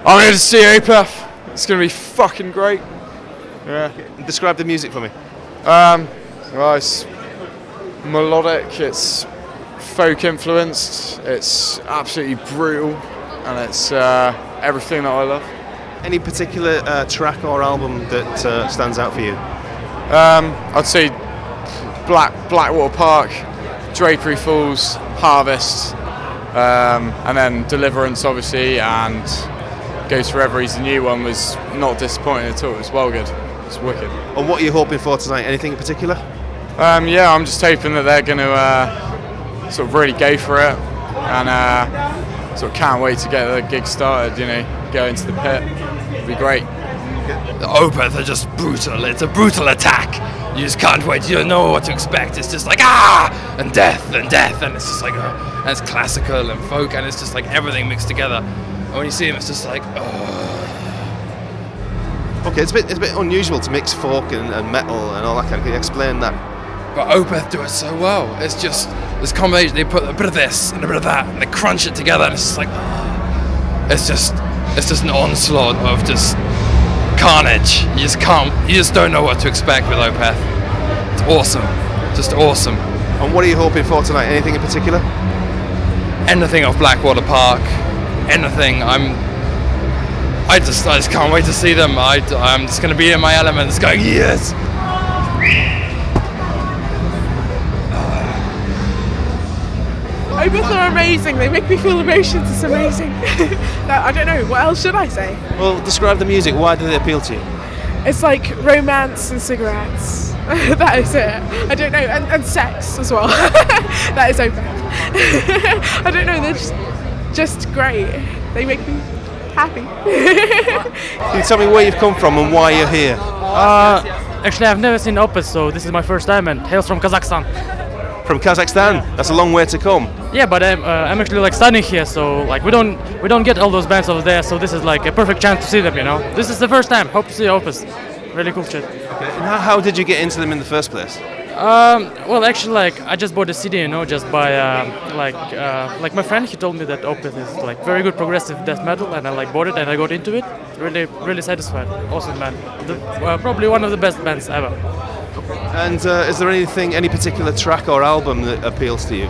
I'm here to see Opeth. It's going to be fucking great. Yeah. Describe the music for me. Well, it's melodic, it's folk influenced, it's absolutely brutal, and it's everything that I love. Any particular track or album that stands out for you? I'd say Blackwater Park, Drapery Falls, Harvest, and then Deliverance obviously, and Goes Forever. He's the new one, was not disappointing at all. It's well good. It's wicked. And what are you hoping for tonight? Anything in particular? Yeah, I'm just hoping that they're going to sort of really go for it, and sort of can't wait to get the gig started. You know, go into the pit. It'll be great. The Opeth are just brutal. It's a brutal attack. You just can't wait. You don't know what to expect. It's just like and death, and it's just like and it's classical and folk, and it's just like everything mixed together. And when you see them, it's just like Okay, it's a bit unusual to mix folk and metal and all that kind of. Can you explain that? But Opeth do it so well. It's just this combination. They put a bit of this and a bit of that, and they crunch it together, and it's just like it's just an onslaught of just carnage. You just don't know what to expect with Opeth. It's awesome, just awesome. And what are you hoping for tonight? Anything in particular? Anything off Blackwater Park, anything. I just can't wait to see them. I'm just going to be in my elements, going yes. Opeth are amazing. They make me feel emotions. It's amazing. I don't know. What else should I say? Well, describe the music. Why do they appeal to you? It's like romance and cigarettes. That is it. I don't know. And sex as well. That is Opeth. I don't know. They're just great. They make me happy. Can you tell me where you've come from and why you're here? Actually, I've never seen Opeth, so this is my first time, and hails from Kazakhstan. From Kazakhstan? Yeah. That's a long way to come. Yeah, but I'm actually like studying here, so like we don't get all those bands over there, so this is like a perfect chance to see them, you know. This is the first time. Hope to see Opeth. Really cool shit. Okay. And how did you get into them in the first place? Well, actually, like I just bought a CD, you know, just by like my friend. He told me that Opeth is like very good progressive death metal, and I like bought it and I got into it. Really satisfied. Awesome band. Probably one of the best bands ever. And is there any particular track or album that appeals to you?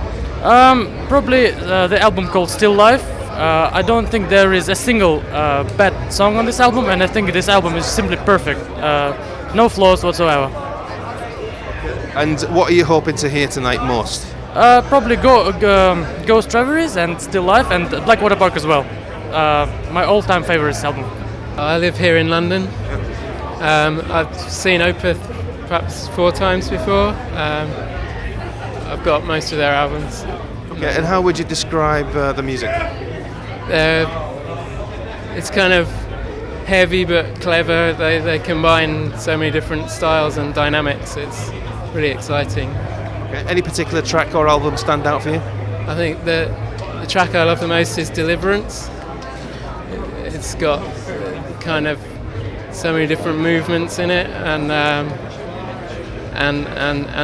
Probably the album called Still Life. I don't think there is a single bad song on this album, and I think this album is simply perfect. No flaws whatsoever. And what are you hoping to hear tonight most? Probably Ghost Traveries and Still Life and Blackwater Park as well. My all-time favorite album. I live here in London. I've seen Opeth perhaps 4 times before. I've got most of their albums. Okay, and how would you describe the music? It's kind of heavy but clever. They combine so many different styles and dynamics. It's really exciting. Okay. Any particular track or album stand out for you? I think the track I love the most is Deliverance. It's got kind of so many different movements in it, and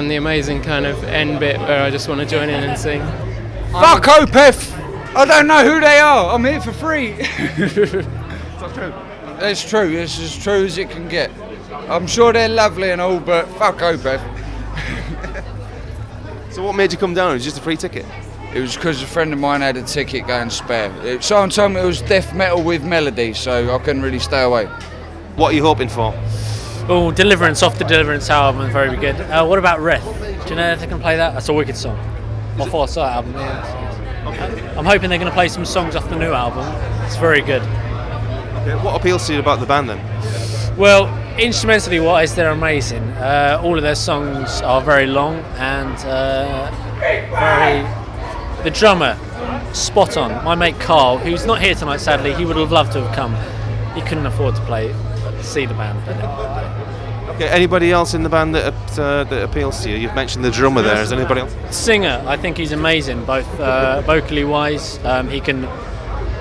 the amazing kind of end bit where I just want to join in and sing. Fuck Opeth! I don't know who they are. I'm here for free. It's not true. It's true. It's as true as it can get. I'm sure they're lovely and all, but fuck Opeth. So what made you come down? It was just a free ticket? It was because a friend of mine had a ticket going spare. Someone told me it was death metal with melody, so I couldn't really stay away. What are you hoping for? Oh, Deliverance off the Deliverance album, very good. What about Wrath? Do you know if they can play that? That's a wicked song. My fourth album, yeah. Okay. I'm hoping they're going to play some songs off the new album. It's very good. Okay. What appeals to you about the band then? Well, instrumentally wise, they're amazing. All of their songs are very long and the drummer, spot on. My mate Carl, who's not here tonight sadly, he would have loved to have come. He couldn't afford to see the band. Okay, anybody else in the band that appeals to you? You've mentioned the drummer there. Is anybody else? Singer, I think he's amazing, both vocally wise. He can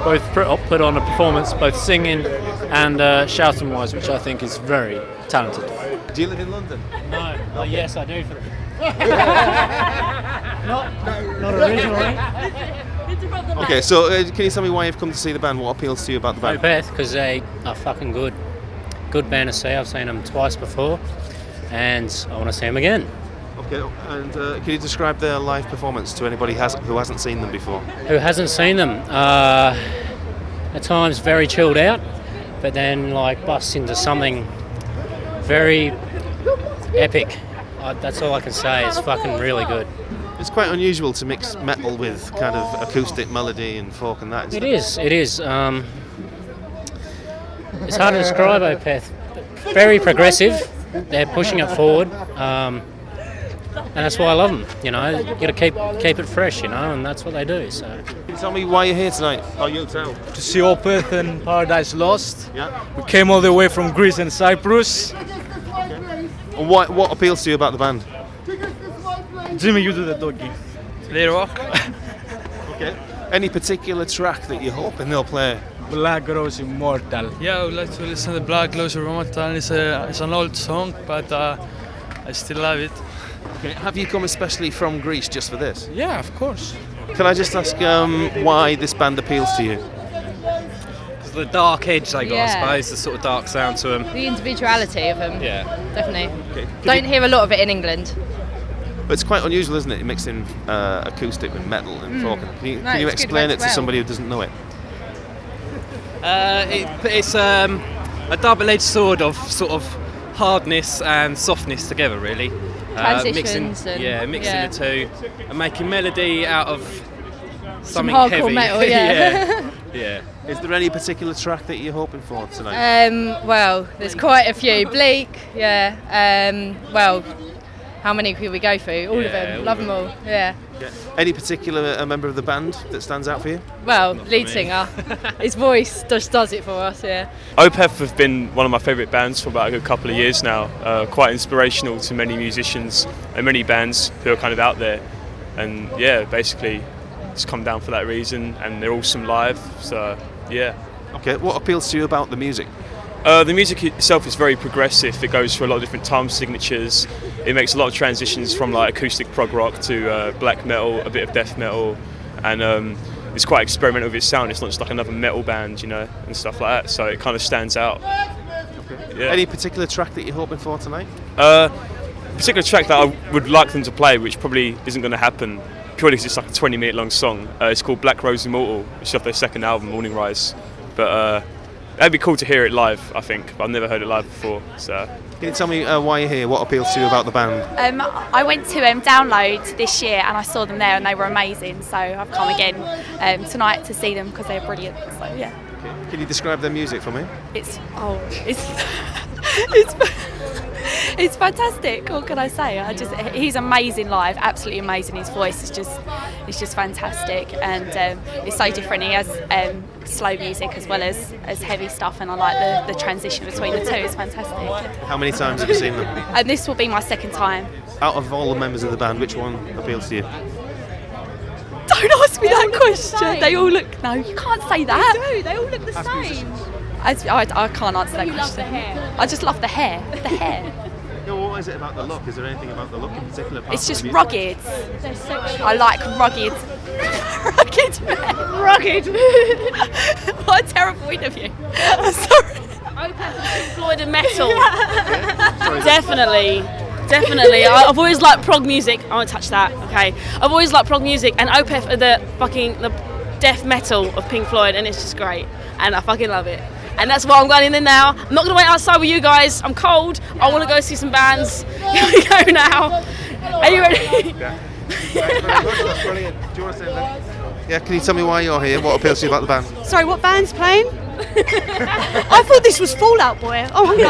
both put on a performance, both singing and shouting wise, which I think is very talented. Do you live in London? No, yes I do. Not originally. Okay, so can you tell me why you've come to see the band? What appeals to you about the band? Opeth, because they are fucking good. Good band to see. I've seen them twice before, and I want to see them again. Okay, and can you describe their live performance to anybody who hasn't seen them before? Who hasn't seen them? At times very chilled out, but then like busts into something very epic. That's all I can say. It's fucking really good. It's quite unusual to mix metal with kind of acoustic melody and folk and that. It is. It's hard to describe Opeth. Very progressive. They're pushing it forward, and that's why I love them. You know, you got to keep it fresh. You know, and that's what they do. So. Can you tell me why you're here tonight? Oh, you'll tell. To see Opeth and Paradise Lost. Yeah. We came all the way from Greece and Cyprus. And what appeals to you about the band? Jimmy, you do the doggy. They rock. Okay. Any particular track that you're hoping they'll play? Black Rose Immortal. Yeah, I would like to listen to Black Rose Immortal. It's an old song, but I still love it. Okay. Have you come especially from Greece just for this? Yeah, of course. Can I just ask why this band appeals to you? The dark edge they got, Yeah. I suppose, the sort of dark sound to them. The individuality of them. Yeah. Definitely. Okay. Don't hear a lot of it in England. But it's quite unusual, isn't it? Mixing acoustic with metal and folk. Can you it's good explain as it to well. somebody who doesn't know it? It's a double-edged sword of sort of hardness and softness together, really. Transitions mixing the two and making melody out of Some something hardcore heavy. metal, yeah. Yeah. Is there any particular track that you're hoping for tonight? Well, there's quite a few. Bleak, yeah. Well, how many could we go through? All of them. all Love of them all. Yeah. Yeah. Any particular member of the band that stands out for you? Well, lead singer. His voice just does it for us, yeah. Opeth have been one of my favourite bands for about a good couple of years now. Quite inspirational to many musicians and many bands who are kind of out there. And yeah, basically it's come down for that reason, and they're awesome live, so yeah. Okay, what appeals to you about the music? The music itself is very progressive. It goes through a lot of different time signatures. It makes a lot of transitions from like acoustic prog rock to black metal, a bit of death metal, and it's quite experimental with its sound. It's not just like another metal band, you know, and stuff like that. So it kind of stands out. Okay. Yeah. Any particular track that you're hoping for tonight? A particular track that I would like them to play, which probably isn't going to happen, purely because it's like a 20-minute long song. It's called Black Rose Immortal, which is off their second album, Morning Rise. But it'd be cool to hear it live, I think. But I've never heard it live before, so. Can you tell me why you're here? What appeals to you about the band? I went to Download this year and I saw them there and they were amazing. So I've come again tonight to see them because they're brilliant. So yeah. Okay. Can you describe their music for me? It's it's fantastic. What can I say? He's amazing live, absolutely amazing. His voice is just fantastic, and it's so different. He has slow music as well as heavy stuff, and I like the transition between the two. It's fantastic. How many times have you seen them? And this will be my second time. Out of all the members of the band, which one appeals to you? Don't ask me that question. They all look. No, you can't say that. They do. They all look the same. I can't answer that question. I just love the hair. The hair. Yeah, what is it about the look? Is there anything about the look in particular? It's just rugged. I like rugged. Rugged. What a terrible interview. I'm sorry. Opeth, Floyd and metal. Definitely. I've always liked prog music. I won't touch that, okay? I've always liked prog music, and Opeth are the death metal of Pink Floyd, and it's just great. And I fucking love it. And that's why I'm going in there now. I'm not going to wait outside with you guys. I'm cold. I want to go see some bands. Here we go now. Are you ready? Yeah. Thanks very much. That's brilliant. Do you want to say that? Yeah, can you tell me why you're here? What appeals to you about the band? Sorry, what band's playing? I thought this was Fall Out Boy. Oh, no.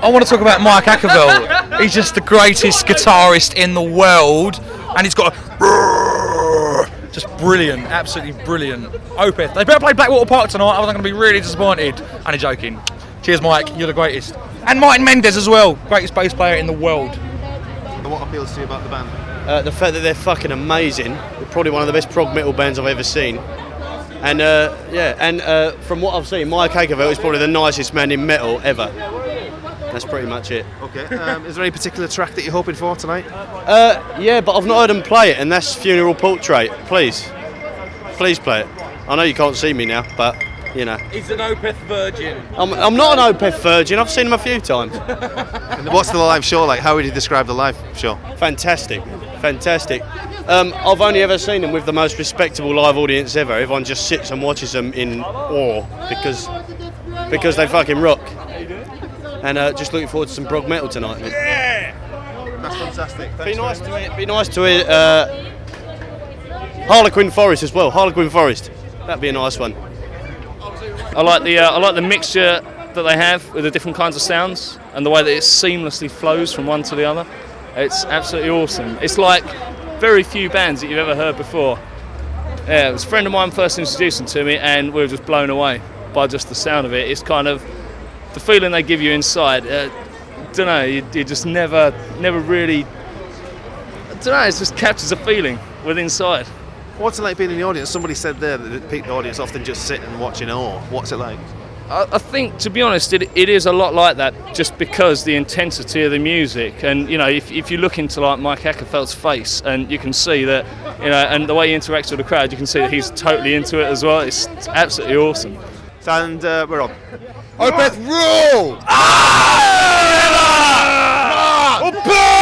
I want to talk about Mike Ackerville. He's just the greatest guitarist in the world, and he's got just brilliant, absolutely brilliant. Opeth, they better play Blackwater Park tonight, otherwise I'm going to be really disappointed. Only joking. Cheers, Mike, you're the greatest. And Martin Mendez as well, greatest bass player in the world. And what appeals to you about the band? The fact that they're fucking amazing. They're probably one of the best prog metal bands I've ever seen. And from what I've seen, Mike Ackerville is probably the nicest man in metal ever. That's pretty much it. Okay. Is there any particular track that you're hoping for tonight? Yeah, but I've not heard them play it, and that's Funeral Portrait. Please. Please play it. I know you can't see me now, but you know. He's an Opeth virgin. I'm not an Opeth virgin. I've seen him a few times. And what's the live show like? How would you describe the live show? Fantastic. I've only ever seen them with the most respectable live audience ever. Everyone just sits and watches them in awe because they fucking rock. And just looking forward to some prog metal tonight. Yeah! That's fantastic. Be nice to hear Harlequin Forest as well. Harlequin Forest. That'd be a nice one. I like the mixture that they have with the different kinds of sounds and the way that it seamlessly flows from one to the other. It's absolutely awesome. It's like very few bands that you've ever heard before. Yeah, it was a friend of mine first introduced them to me, and we were just blown away by just the sound of it. It's kind of the feeling they give you inside. Don't know, you just never really. I don't know. It just captures a feeling within inside. What's it like being in the audience? Somebody said there that the audience often just sit and watch in awe. What's it like? I think, to be honest, it is a lot like that, just because the intensity of the music, and you know, if you look into like Mike Ackerfeld's face, and you can see that, you know, and the way he interacts with the crowd, you can see that he's totally into it as well. It's absolutely awesome. And we're on. Opeth rule! Opeth!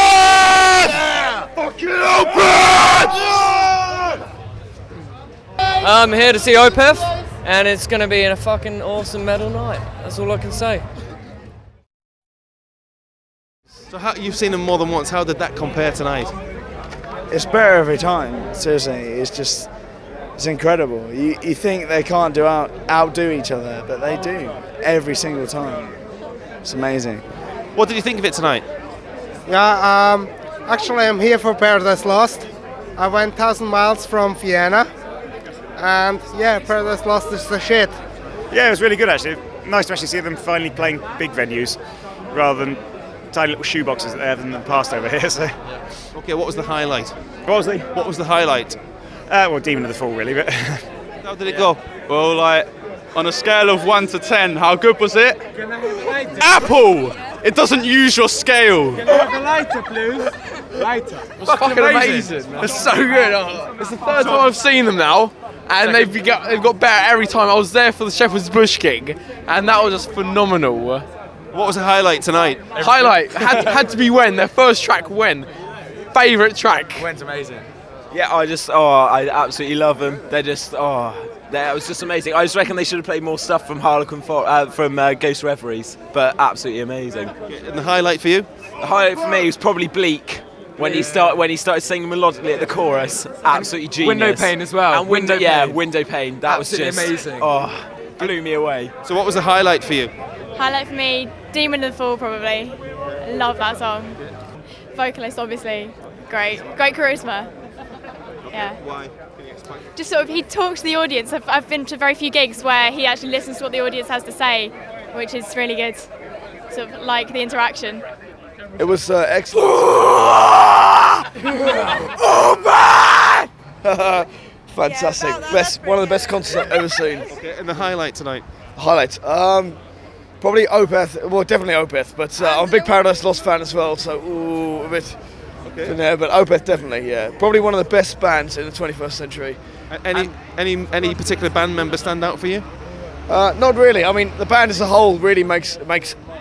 Fucking Opeth! I'm here to see Opeth, and it's going to be a fucking awesome metal night. That's all I can say. So you've seen them more than once. How did that compare tonight? It's better every time. Seriously, it's incredible. You think they can't outdo each other, but they do every single time. It's amazing. What did you think of it tonight? Yeah, actually I'm here for Paradise Lost. I went 1,000 miles from Vienna, and yeah, Paradise Lost is the shit. Yeah, it was really good actually. Nice to actually see them finally playing big venues rather than tiny little shoeboxes that they have in the past over here. So. Okay, what was the highlight? What was the highlight? Well, Demon of the Fall really, but. How did it go? Well, like on a scale of 1 to 10, how good was it? Apple! It doesn't use your scale. Can I have a lighter, please? Lighter. It's fucking amazing. It's so good. It's the third time I've seen them now, and they've got better every time. I was there for the Shepherd's Bush gig, and that was just phenomenal. What was the highlight tonight? Highlight had to be When, their first track, When. Favourite track. When's amazing. Yeah, I absolutely love them. They're just, that was just amazing. I just reckon they should have played more stuff from from Ghost Reveries, but absolutely amazing. And the highlight for you? The highlight for me was probably Bleak. When he started singing melodically at the chorus, absolutely genius. Window Pane as well. And Window Pane. That absolutely was just amazing. Blew me away. So what was the highlight for you? Highlight for me, Demon of the Fall probably. I love that song. Vocalist obviously, great charisma. Yeah. Why? Just sort of, he talks to the audience. I've been to very few gigs where he actually listens to what the audience has to say, which is really good. Sort of like the interaction. It was excellent. Fantastic. One of the best concerts I've ever seen. Okay, and the highlight tonight? Highlight. Probably Opeth. Well, definitely Opeth, but I'm a big Paradise Lost fan as well, so a bit in there. But Opeth definitely, yeah. Probably one of the best bands in the 21st century. Any particular band member stand out for you? Not really. I mean, the band as a whole really makes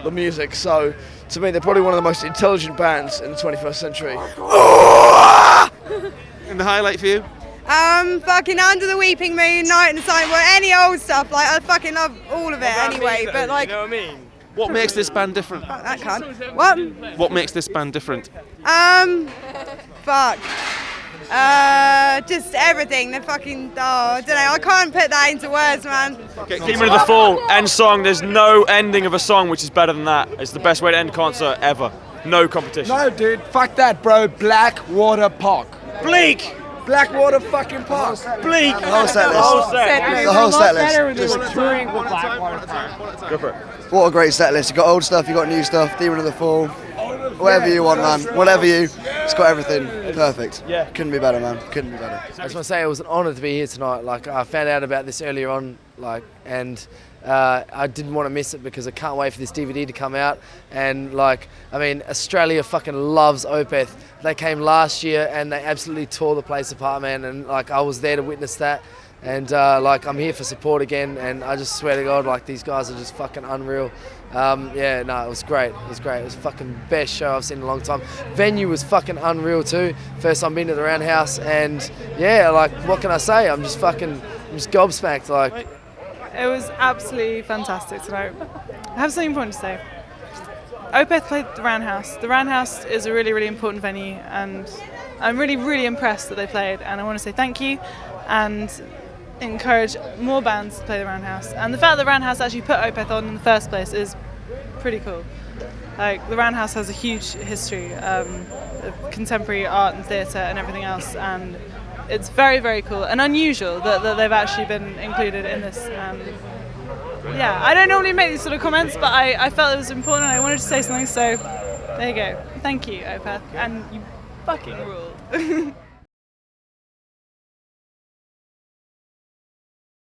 the music. So to me, they're probably one of the most intelligent bands in the 21st century. And the highlight for you? Fucking Under the Weeping Moon, Night in the Silent Void, any old stuff. Like, I fucking love all of it anyway. But like, you know what I mean? What makes this band different? Fuck that cunt. What? What makes this band different? Fuck. Just everything. They're fucking. I don't know. I can't put that into words, man. Okay, Demon of the Fall, end song. There's no ending of a song which is better than that. It's the best way to end a concert ever. No competition. No, dude. Fuck that, bro. Blackwater Park. Bleak! Blackwater fucking Park. Bleak! The whole set list. The whole set list. Go for it. What a great set list. You got old stuff, you got new stuff, Demon of the Fall. Whatever you want, man. Whatever it's got everything. Perfect. Yeah. Couldn't be better, man. Couldn't be better. I just want to say it was an honour to be here tonight. Like, I found out about this earlier on, and I didn't want to miss it because I can't wait for this DVD to come out. And Australia fucking loves Opeth. They came last year and they absolutely tore the place apart, man. And I was there to witness that. and like I'm here for support again, and I just swear to God, like these guys are just fucking unreal. Yeah, no, it was great. It was great. It was fucking best show I've seen in a long time. Venue was fucking unreal too. First time been to the Roundhouse, and yeah, like what can I say? I'm just gobsmacked. Like it was absolutely fantastic tonight. I have something important to say. Opeth played the Roundhouse. The Roundhouse is a really, really important venue, and I'm really, really impressed that they played, and I want to say thank you and encourage more bands to play the Roundhouse. And the fact that the Roundhouse actually put Opeth on in the first place is pretty cool. Like, the Roundhouse has a huge history of contemporary art and theatre and everything else, and it's very, very cool and unusual that they've actually been included in this. Yeah, I don't normally make these sort of comments, but I felt it was important and I wanted to say something, so there you go. Thank you, Opeth, and you fucking rule.